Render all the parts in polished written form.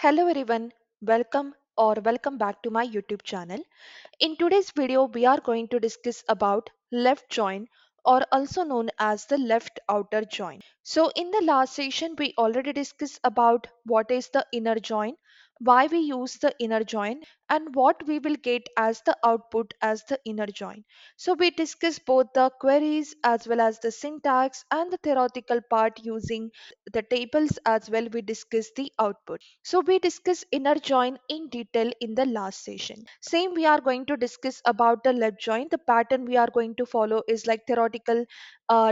Hello everyone, welcome back to my YouTube channel. In today's video, we are going to discuss about left join or also known as the left outer join. So in the last session, we already discussed about what is the inner join, why we use the inner join and what we will get as the output as the inner join. So we discussed both the queries as well as the syntax and the theoretical part using the tables as well. We discussed the output. So we discussed inner join in detail in the last session. Same we are going to discuss about the left join. The pattern we are going to follow is like theoretical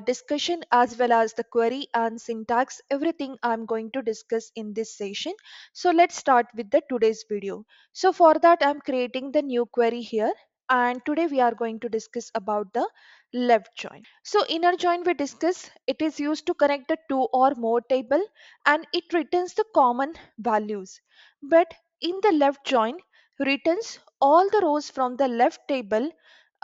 discussion as well as the query and syntax. Everything I'm going to discuss in this session. So let's start with the today's video. So for that I'm creating the new query here, and today we are going to discuss about the left join. So inner join we discuss, it is used to connect the two or more table and it returns the common values. But in the left join returns all the rows from the left table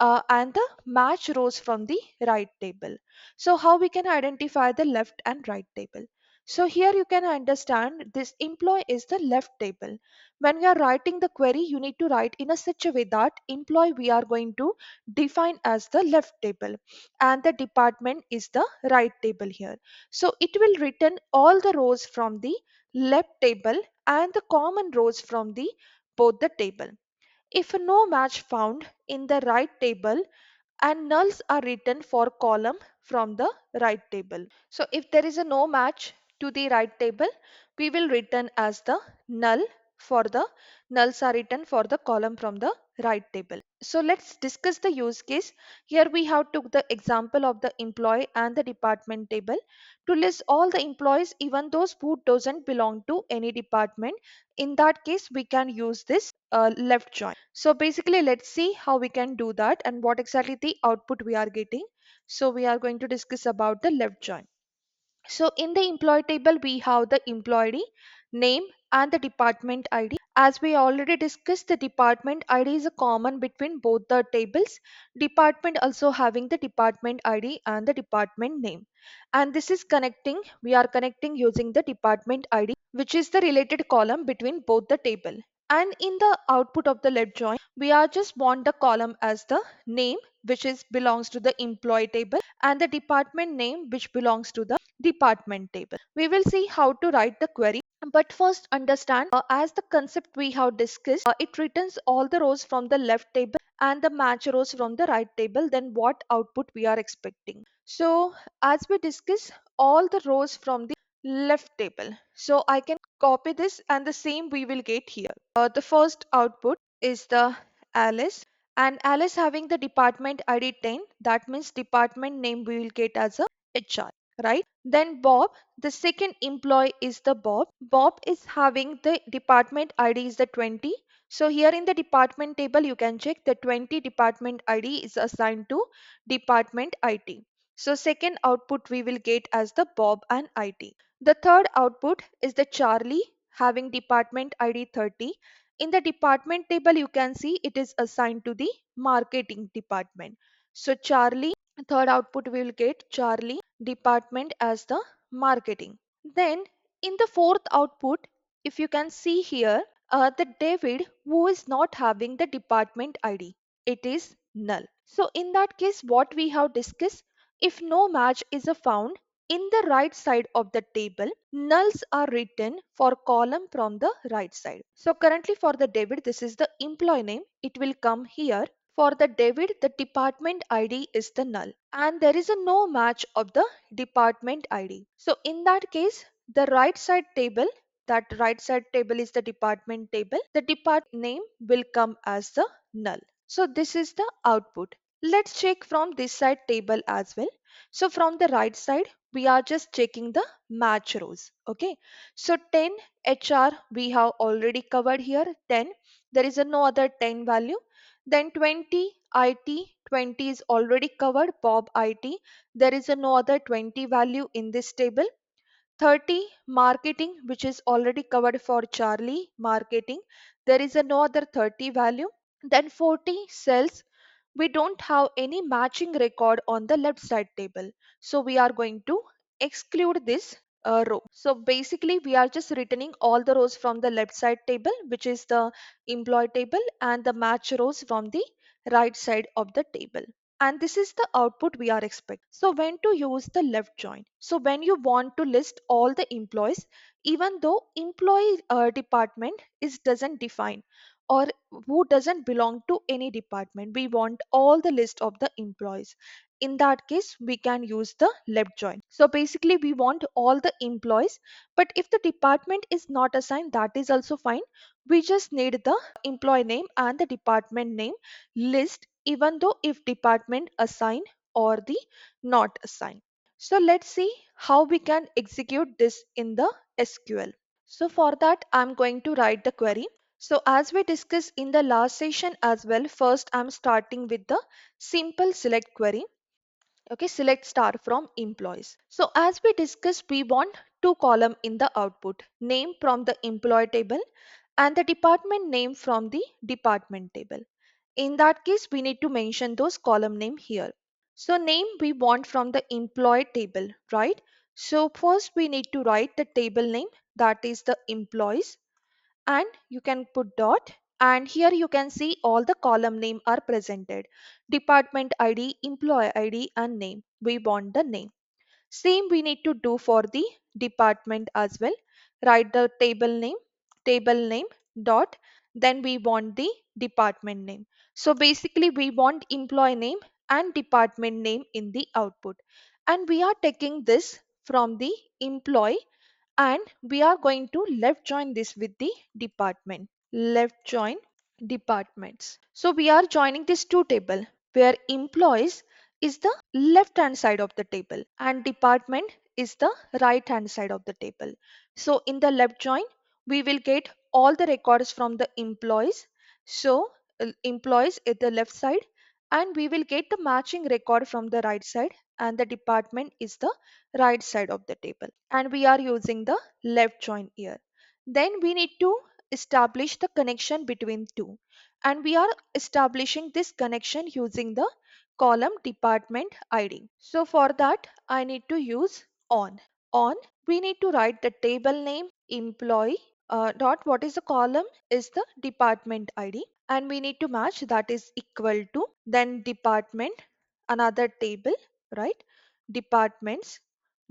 and the match rows from the right table. So how we can identify the left and right table? So here you can understand this employee is the left table. When we are writing the query, you need to write in a such a way that employee we are going to define as the left table and the department is the right table here. So it will return all the rows from the left table and the common rows from the both the table. If no match found in the right table, and nulls are written for column from the right table. So if there is a no match to the right table, we will return as the null for the nulls are written for the column from the right table. So let's discuss the use case. Here we have took the example of the employee and the department table to list all the employees even those who doesn't belong to any department. In that case we can use this left join. So basically let's see how we can do that and what exactly the output we are getting. So we are going to discuss about the left join. So in the employee table, we have the employee name and the department ID. As we already discussed, the department ID is a common between both the tables. Department also having the department ID and the department name. And this is connecting, we are connecting using the department ID, which is the related column between both the table. And in the output of the left join, we are just want the column as the name, which is belongs to the employee table, and the department name, which belongs to the department table. We will see how to write the query. But first understand as the concept we have discussed, it returns all the rows from the left table and the match rows from the right table. Then what output we are expecting? So as we discuss all the rows from the left table. So I can copy this and the same we will get here. The first output is the Alice, and Alice having the department ID 10, that means department name we will get as a HR, right? Then Bob, the second employee is the Bob. Bob is having the department ID is the 20. So here in the department table, you can check the 20 department ID is assigned to department IT. So second output we will get as the Bob and IT. The third output is the Charlie having department ID 30. In the department table, you can see it is assigned to the marketing department. So Charlie, third output we will get Charlie department as the marketing. Then in the fourth output, if you can see here, the David who is not having the department ID, it is null. So in that case, what we have discussed, if no match is found in the right side of the table, nulls are written for column from the right side. So currently for the David, this is the employee name. It will come here. For the David, the department ID is the null and there is a no match of the department ID. So in that case, the right side table, that right side table is the department table, the department name will come as the null. So this is the output. Let's check from this side table as well. So from the right side, we are just checking the match rows. Okay. So 10 HR we have already covered here. 10. There is a no other 10 value. Then 20 IT, 20 is already covered. Bob IT. There is a no other 20 value in this table. 30 marketing, which is already covered for Charlie marketing. There is a no other 30 value. Then 40 cells, we don't have any matching record on the left side table. So we are going to exclude this row. So basically we are just returning all the rows from the left side table, which is the employee table, and the match rows from the right side of the table. And this is the output we are expecting. So when to use the left join? So when you want to list all the employees, even though employee department is doesn't define, or who doesn't belong to any department, we want all the list of the employees. In that case we can use the left join. So basically we want all the employees, but if the department is not assigned, that is also fine. We just need the employee name and the department name list, even though if department assigned or the not assigned. So let's see how we can execute this in the SQL. So for that I'm going to write the query. So as we discussed in the last session as well, first I'm starting with the simple select query. Okay, select star from employees. So as we discussed, we want two column in the output, name from the employee table and the department name from the department table. In that case, we need to mention those column name here. So name we want from the employee table, right? So first we need to write the table name, that is the employees, and you can put dot, and here you can see all the column name are presented: department id, employee id, and name. We want the name. Same we need to do for the department as well. Write the table name dot, then we want the department name. So basically we want employee name and department name in the output, and we are taking this from the employee, and we are going to left join this with the department. Left join departments. So we are joining this two table, where employees is the left hand side of the table and department is the right hand side of the table. So in the left join we will get all the records from the employees. So employees at the left side, and we will get the matching record from the right side, and the department is the right side of the table, and we are using the left join here. Then we need to establish the connection between two, and we are establishing this connection using the column department id. So for that I need to use on. We need to write the table name employee dot, what is the column is the department id, and we need to match, that is equal to, then department, another table, right? Departments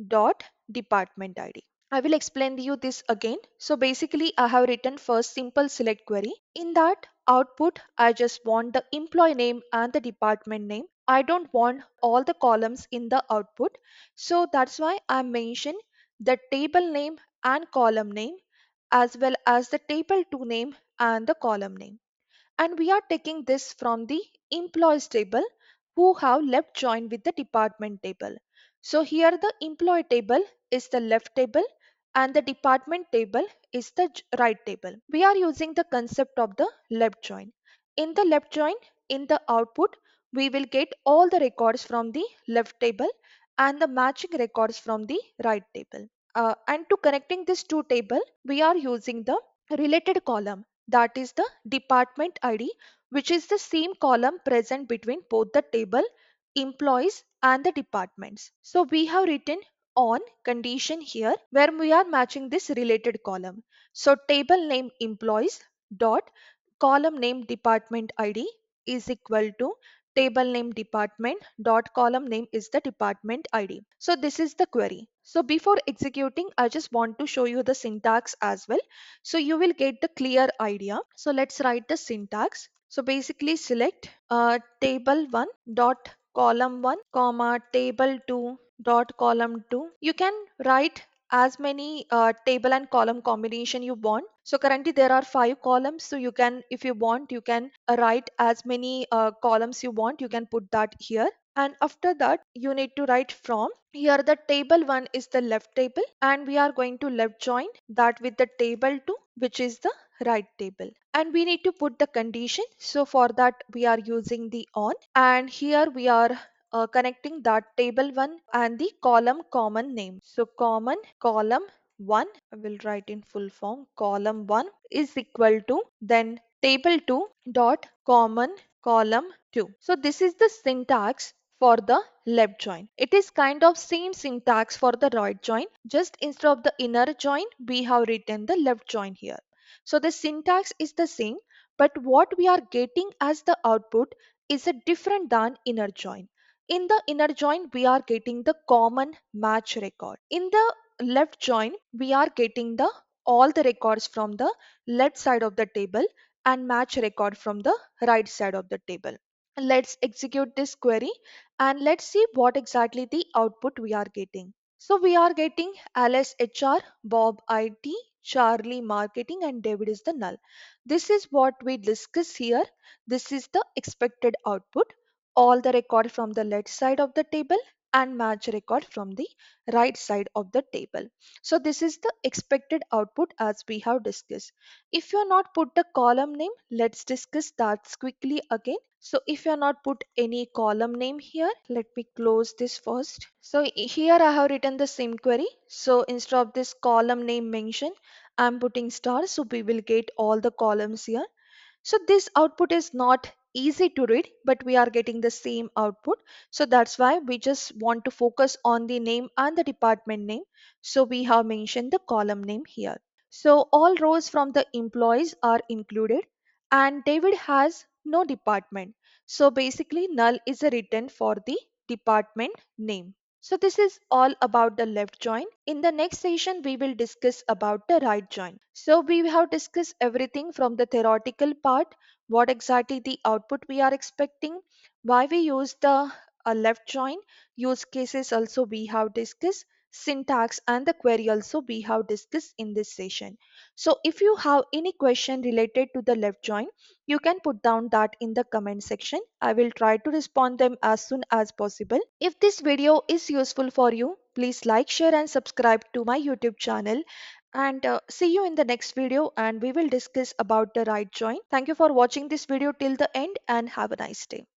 dot department id. I will explain you this again. So basically I have written first simple select query. In that output I just want the employee name and the department name. I don't want all the columns in the output. So that's why I mentioned the table name and column name, as well as the table 2 name and the column name. And we are taking this from the employees table, who have left join with the department table. So here the employee table is the left table and the department table is the right table. We are using the concept of the left join. In the left join, in the output we will get all the records from the left table and the matching records from the right table. And to connecting this two table, we are using the related column, that is the department id, which is the same column present between both the table employees and the departments. So we have written on condition here, where we are matching this related column. So table name employees dot column name department id is equal to table name department dot column name is the department id. So this is the query. So before executing I just want to show you the syntax as well, so you will get the clear idea. So let's write the syntax. So basically select table 1 dot column 1 comma table 2 dot column 2. You can write as many table and column combination you want. So currently there are 5 columns, so you can, if you want, you can write as many columns you want, you can put that here. And after that you need to write from here, the table 1 is the left table, and we are going to left join that with the table 2, which is the right table, and we need to put the condition. So for that we are using the on, and here we are connecting that table 1 and the column common name. So common column 1, I will write in full form, column 1 is equal to, then table 2 dot common column 2. So this is the syntax for the left join. It is kind of same syntax for the right join. Just instead of the inner join, we have written the left join here. So the syntax is the same, but what we are getting as the output is a different than inner join. In the inner join, we are getting the common match record. In the left join, we are getting the all the records from the left side of the table and match record from the right side of the table. Let's execute this query and let's see what exactly the output we are getting. So we are getting Alice HR, Bob IT, Charlie marketing, and David is the null. This is what we discuss here. This is the expected output. All the record from the left side of the table and match record from the right side of the table. So this is the expected output as we have discussed. If you are not put the column name, let's discuss that quickly again. So if you are not put any column name here, let me close this first. So here I have written the same query. So instead of this column name mention, I'm putting star. So we will get all the columns here. So this output is not easy to read, but we are getting the same output. So that's why we just want to focus on the name and the department name. So we have mentioned the column name here. So all rows from the employees are included and David has no department. So basically null is a written for the department name. So this is all about the left join. In the next session, we will discuss about the right join. So we have discussed everything from the theoretical part, what exactly the output we are expecting, why we use the left join, use cases also we have discussed, syntax and the query also we have discussed in this session. So if you have any question related to the left join, you can put down that in the comment section. I will try to respond them as soon as possible. If this video is useful for you, please like, share and subscribe to my YouTube channel. And see you in the next video and we will discuss about the right join. Thank you for watching this video till the end and have a nice day.